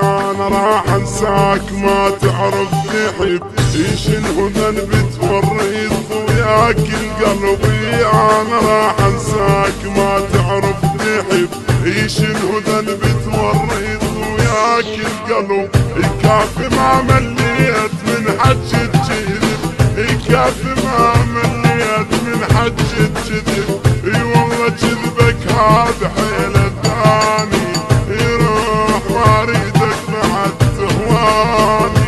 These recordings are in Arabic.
انا راح انساك ما تعرف تحب، ايش الهدى بتوريض وياك القلبي. انا راح انساك ما تعرف تحب، ايش الهدى بتوريض وياك القلب. كافي ما مليت من حجة كذب، كافي ما مليت من حجة كذب. اي والله كذبك هذا حيل ثاني، يروح واريدك بعد تهواني.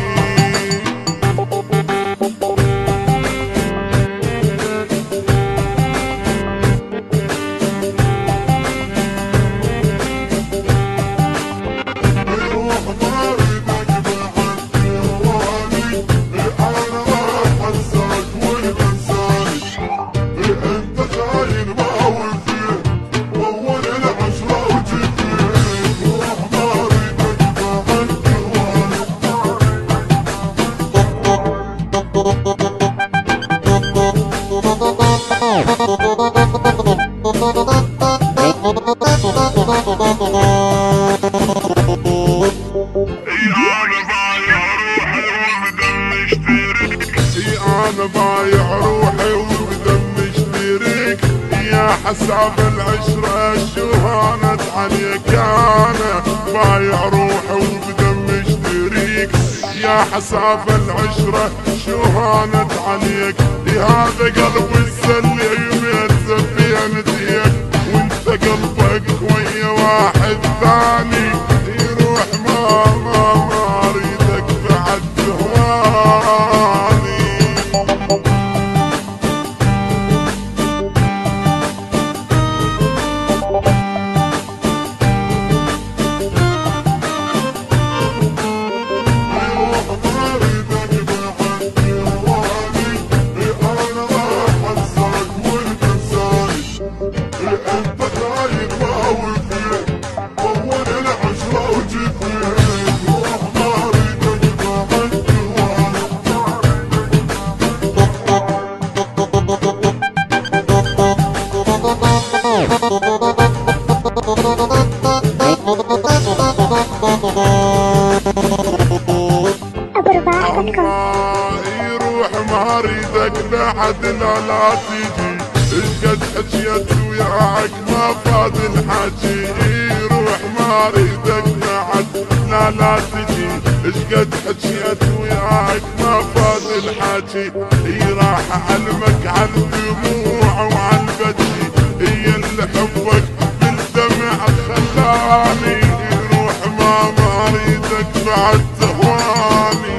أنا بايع روحي وبدم اشتريك، يا حساب العشرة شو هانت عليك. أنا بايع روحي وبدم اشتريك، يا حساب العشرة شو هانت عليك. هذا قلبي السليم يتزبين ديك، وانت قلبك ويا واحد ثاني. يروح ما اريدك بعد تهواني. يروح ما اريدك بعد لا تجي، ايش قد حكيت وياك ما فاد الحكي. يروح ما اريدك بعد لا تجي، ايش قد حكيت وياك ما فاد الحكي. راح اعلمك عن الدموع وعن بدي، هي اللي حبك بالدمع خلاني. يروح ما اريدك بعد تهواني.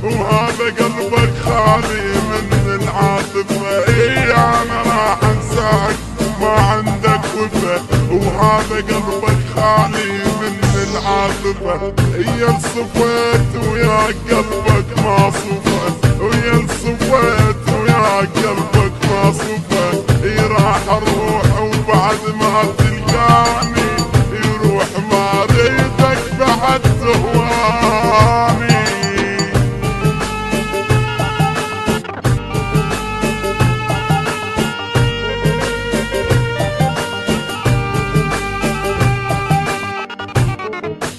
وهذا قلبك خالي من العاطفة. انا راح انساك ما عندك وفا، وهذا قلبك خالي من العاطفة. يا صفيت ويا قلبك ما صفى، ويا صفيت ويا قلبك ما صفى. راح اروح وبعد ما تلقاني، يروح ما اريدك بعد تهوى.